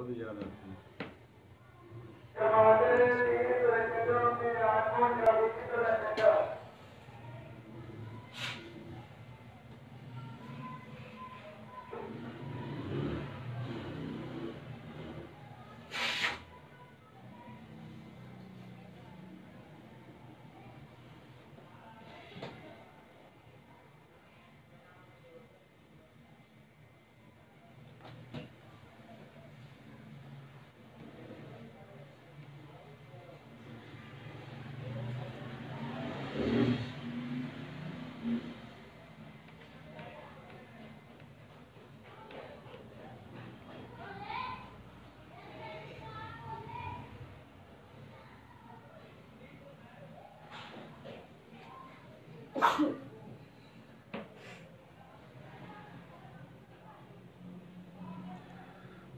बहुत याद आती है।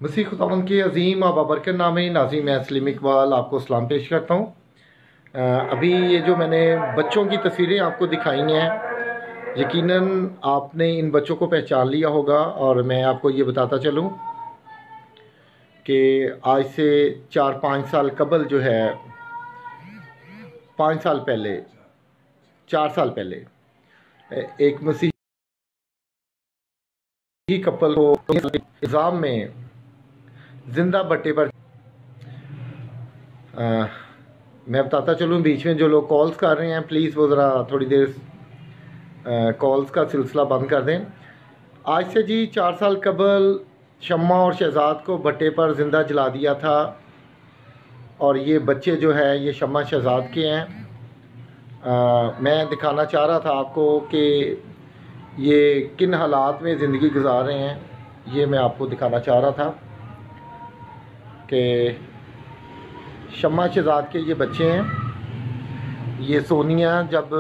मसीह खुदावंद के अजीम और बाबरकत नाम है नाज़ीम मैं सलीम इकबाल आपको सलाम पेश करता हूँ। अभी ये जो मैंने बच्चों की तस्वीरें आपको दिखाई हैं, यकीनन आपने इन बच्चों को पहचान लिया होगा। और मैं आपको ये बताता चलूँ कि आज से 4-5 साल कबल जो है, 5 साल पहले, 4 साल पहले एक मसीही कपल को निज़ाम में जिंदा भट्टे पर मैं बताता चलूँ, बीच में जो लोग कॉल्स कर रहे हैं प्लीज़ वो ज़रा थोड़ी देर कॉल्स का सिलसिला बंद कर दें। आज से जी 4 साल कबल शम्मा और शहजाद को भट्टे पर ज़िंदा जला दिया था। और ये बच्चे जो है ये शम्मा शहजाद के हैं। मैं दिखाना चाह रहा था आपको कि ये किन हालात में ज़िंदगी गुजार रहे हैं, ये मैं आपको दिखाना चाह रहा था कि शम्मा शहजाद के ये बच्चे हैं। ये सोनिया, जब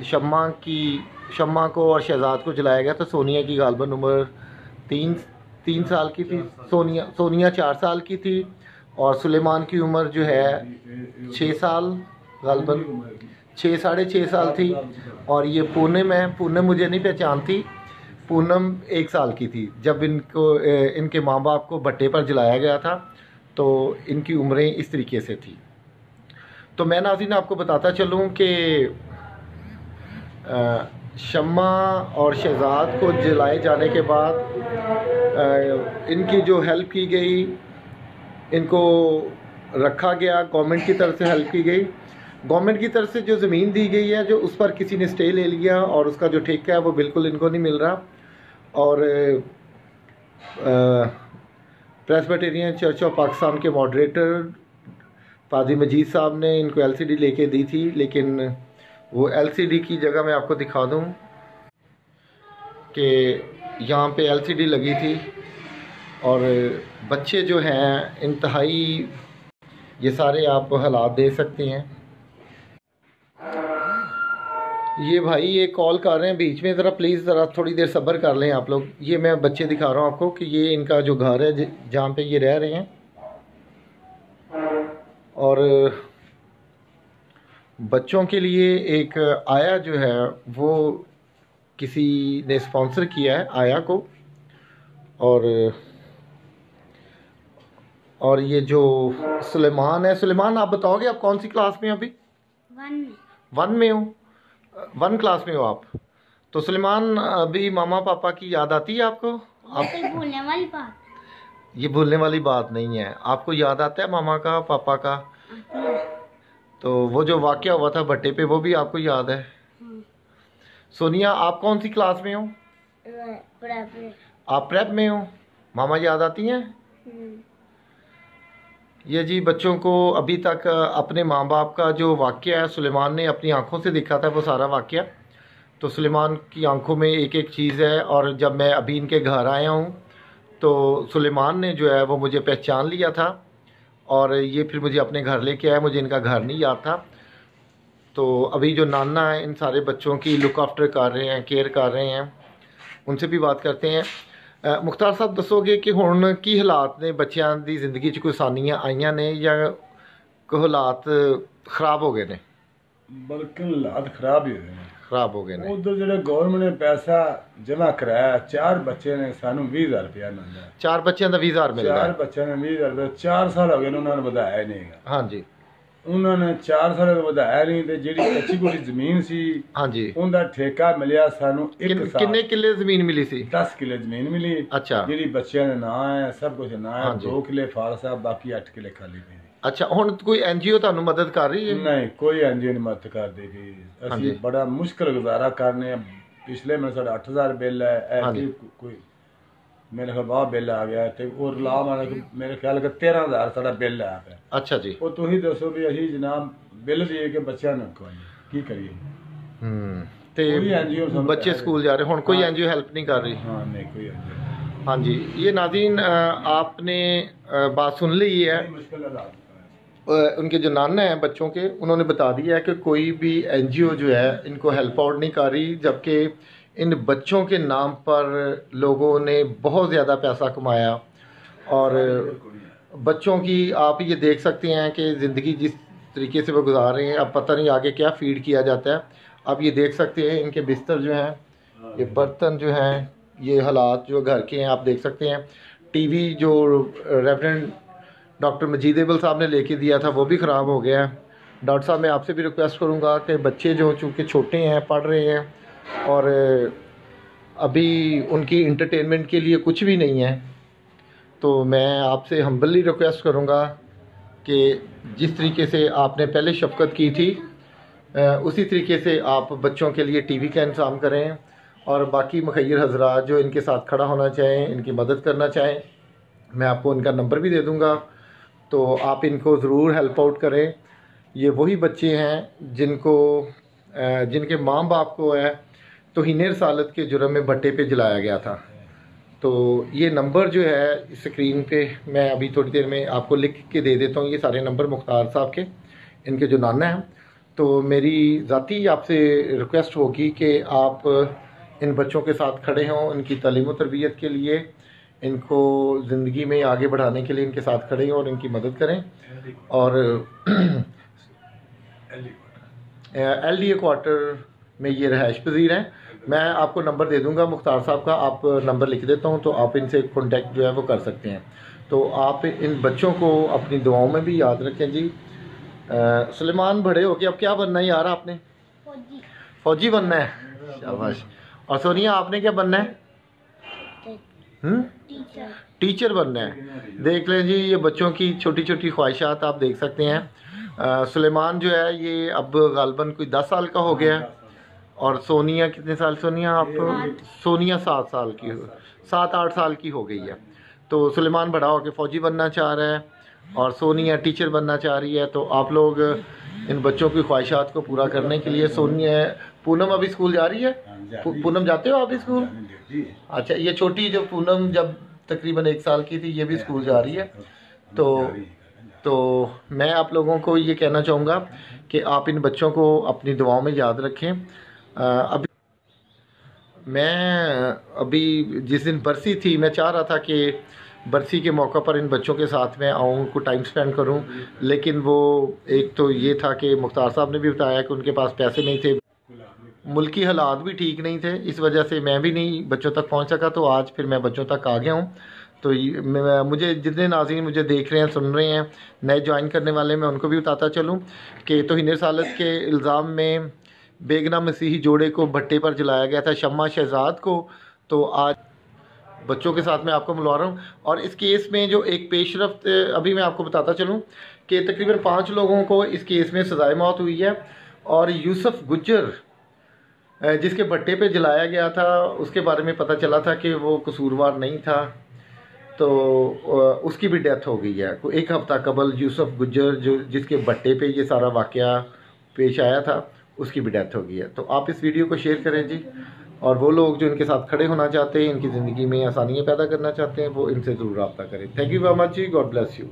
शम्मा को और शहजाद को जलाया गया तो सोनिया की गालबन उम्र 3 साल की थी। सोनिया 4 साल की थी और सुलेमान की उम्र जो है 6 साल, गालबन 6 साढ़े 6 साल थी। और ये पूनम मुझे नहीं पहचानती, पूनम 1 साल की थी जब इनके माँ बाप को भट्टे पर जलाया गया था। तो इनकी उम्रें इस तरीके से थी। तो मैं नाज़रीन आपको बताता चलूँ कि शम्मा और शहजाद को जलाए जाने के बाद इनकी जो हेल्प की गई, इनको रखा गया, गवर्नमेंट की तरफ से हेल्प की गई। गवर्नमेंट की तरफ से जो ज़मीन दी गई है, जो उस पर किसी ने स्टे ले लिया और उसका जो ठेका है वो बिल्कुल इनको नहीं मिल रहा। और प्रेस्बिटेरियन चर्च ऑफ पाकिस्तान के मॉडरेटर पादी मजीद साहब ने इनको एलसीडी लेके दी थी, लेकिन वो एलसीडी की जगह मैं आपको दिखा दूं कि यहाँ पे एलसीडी लगी थी। और बच्चे जो हैं इंतहाई, ये सारे आप हालात देख सकते हैं। ये भाई ये कॉल कर रहे हैं बीच में, ज़रा प्लीज़ ज़रा थोड़ी देर सब्र कर लें आप लोग। ये मैं बच्चे दिखा रहा हूँ आपको कि ये इनका जो घर है जहाँ पे ये रह रहे हैं। और बच्चों के लिए एक आया जो है वो किसी ने स्पॉन्सर किया है आया को। और ये जो सुलेमान है, सुलेमान आप बताओगे आप कौन सी क्लास में अभी? 1 में हो, 1 क्लास में हो आप। तो सुलेमान अभी मामा पापा की याद आती है आपको? ये भूलने वाली बात, ये भूलने वाली बात नहीं है। आपको याद आता है मामा का, पापा का? तो वो जो वाकया हुआ था भट्टे पे वो भी आपको याद है? सोनिया आप कौन सी क्लास में हो? आप प्रेप में हो। मामा याद आती हैं? ये जी बच्चों को अभी तक अपने माँ बाप का जो वाकया है, सुलेमान ने अपनी आंखों से देखा था वो सारा वाकया। तो सुलेमान की आंखों में एक एक चीज़ है। और जब मैं अभी इनके घर आया हूँ तो सुलेमान ने जो है वो मुझे पहचान लिया था और ये फिर मुझे अपने घर लेके आया। मुझे इनका घर नहीं याद था। तो अभी जो नाना है इन सारे बच्चों की लुक आफ्टर कर रहे हैं, केयर कर रहे हैं, उनसे भी बात करते हैं। मुख्तार साहब दसोगे कि हुण की हालात ने बच्चों की जिंदगी च कोई आसानियां आईयां ने या कोई हालात खराब हो गए ने? बल्कि हालात खराब ही हुए हैं। खराब हो गए ने। उधर जो गवर्नमेंट ने पैसा जमा कराया 4 बच्चे ने सानू 20,000 रुपया मिलता। 4 बच्चों का 20,000 मिलता है। 4 बच्चों ने 20,000 रुपया 4 साल हो गए उन्होंने बताया ही नहीं। हाँ जी, उन्होंने 4 साल बताया नहीं ते जेडी कच्ची कोठी जमीन सी हाँ जी, उनका ठेका मिलिया सानू 1 साल। किन्ने किले जमीन मिली सी? 10 किले जमीन मिली। अच्छा, जेडी बच्चों ने ना है सब कुछ ना है। हाँ जी। 2 किले फाल साहब बाकी 8 किले खाली पे। अच्छा, हुण कोई एनजीओ ਤੁਹਾਨੂੰ मदद कर रही है? नहीं कोई एनजीओ नहीं मदद कर देगी। हाँ जी। असि बड़ा मुश्किल गुजारा करने। पिछले में साढ़ा 8,000 बिल है। हाँ जी। कोई मेरे ख्याल बहुत बिल आ गया ते और लाभ वाला मेरे ख्याल का 13,000 साढ़ा बिल आ गया। अच्छा जी। वो तुम ही दसो भी अही जनाब बिल दिए के बच्चा ने की करिए। ते कोई एनजीओ बच्चे स्कूल जा रहे, हुण कोई एनजीओ हेल्प नहीं कर रही? हाँ नहीं कोई एनजीओ। हाँ जी, ये नाज़रीन आपने बात सुन ली है। मुश्किल हालात उनके जो नाना हैं बच्चों के, उन्होंने बता दिया है कि कोई भी एनजीओ जो है इनको हेल्प आउट नहीं कर रही, जबकि इन बच्चों के नाम पर लोगों ने बहुत ज़्यादा पैसा कमाया। और बच्चों की आप ये देख सकते हैं कि ज़िंदगी जिस तरीके से वो गुजार रहे हैं, अब पता नहीं आगे क्या फीड किया जाता है। आप ये देख सकते हैं इनके बिस्तर जो हैं, ये बर्तन जो हैं, ये हालात जो घर के हैं आप देख सकते हैं। टीवी जो रेवरेंड डॉक्टर मजीदेबल साहब ने लेके दिया था वो भी ख़राब हो गया है। डॉक्टर साहब मैं आपसे भी रिक्वेस्ट करूँगा कि बच्चे जो चूँकि छोटे हैं, पढ़ रहे हैं और अभी उनकी इंटरटेनमेंट के लिए कुछ भी नहीं है, तो मैं आपसे हम्बली रिक्वेस्ट करूँगा कि जिस तरीके से आपने पहले शफ़क़त की थी उसी तरीके से आप बच्चों के लिए टीवी का इंतज़ाम करें। और बाकी मुखय्यर हज़रात जो इनके साथ खड़ा होना चाहें, इनकी मदद करना चाहें, मैं आपको इनका नंबर भी दे दूँगा, तो आप इनको ज़रूर हेल्प आउट करें। ये वही बच्चे हैं जिनके माँ बाप को है तौहीन रसालत के जुर्म में भट्टे पे जलाया गया था। तो ये नंबर जो है स्क्रीन पे मैं अभी थोड़ी देर में आपको लिख के दे देता हूँ, ये सारे नंबर मुख्तार साहब के, इनके जो नाना हैं। तो मेरी ज़ाती आपसे रिक्वेस्ट होगी कि आप इन बच्चों के साथ खड़े हों, इनकी तालीम व तरबियत के लिए, इनको ज़िंदगी में आगे बढ़ाने के लिए इनके साथ खड़े हों और इनकी मदद करें। और LDA क्वार्टर में ये रहायश पजीर हैं। मैं आपको नंबर दे दूंगा मुख्तार साहब का, आप नंबर लिख देता हूँ, तो आप इनसे कॉन्टेक्ट जो है वो कर सकते हैं। तो आप इन बच्चों को अपनी दुआओं में भी याद रखें जी। सुलेमान बड़े हो के अब क्या बनना है यार आपने? फौजी। फौजी बनना है, शाबाश। और सोनिया आपने क्या बनना है? टीचर। टीचर बनना है। देख लें जी, ये बच्चों की छोटी छोटी ख्वाहिशात आप देख सकते हैं। सुलेमान जो है ये अब गालबन कोई 10 साल का हो गया है। और सोनिया कितने साल? सोनिया आप? सोनिया 7 साल की, 7-8 साल की हो गई है। तो सुलेमान बड़ा होकर फ़ौजी बनना चाह रहा है और सोनिया टीचर बनना चाह रही है। तो आप लोग इन बच्चों की ख्वाहिशात को पूरा करने के लिए, सोनिया, पूनम अभी स्कूल जा रही है? पूनम जाते हो आप स्कूल? अच्छा, ये छोटी जो पूनम जब तकरीबन 1 साल की थी ये भी स्कूल जा रही है। तो मैं आप लोगों को ये कहना चाहूँगा कि आप इन बच्चों को अपनी दुआओं में याद रखें। अभी जिस दिन बरसी थी, मैं चाह रहा था कि बरसी के मौका पर इन बच्चों के साथ में आऊँ, उनको टाइम स्पेंड करूँ, लेकिन वो एक तो ये था कि मुख्तार साहब ने भी बताया कि उनके पास पैसे नहीं थे, मुल्की हालात भी ठीक नहीं थे, इस वजह से मैं भी नहीं बच्चों तक पहुंच सका। तो आज फिर मैं बच्चों तक आ गया हूं। तो मुझे जितने नाज़रीन मुझे देख रहे हैं, सुन रहे हैं, नए ज्वाइन करने वाले, मैं उनको भी बताता चलूं कि तौहीन रसालत के इल्ज़ाम में बेगना मसीही जोड़े को भट्टे पर जलाया गया था, शम्मा शहजाद को। तो आज बच्चों के साथ मैं आपको मिलवा रहा हूँ। और इस केस में जो एक पेशरफ्त अभी मैं आपको बताता चलूँ कि तकरीबन 5 लोगों को इस केस में सज़ाए मौत हुई है। और यूसुफ गुज्जर जिसके भट्टे पे जलाया गया था, उसके बारे में पता चला था कि वो कसूरवार नहीं था, तो उसकी भी डेथ हो गई है। 1 हफ़्ता कबल यूसुफ गुज्जर जिसके भट्टे पे ये सारा वाक़या पेश आया था, उसकी भी डेथ हो गई है। तो आप इस वीडियो को शेयर करें जी, और वो लोग जो इनके साथ खड़े होना चाहते हैं, इनकी ज़िंदगी में आसानियाँ पैदा करना चाहते हैं, वो इनसे ज़रूर रब्ता करें। थैंक यू वेरी मच जी, गॉड ब्लेस यू।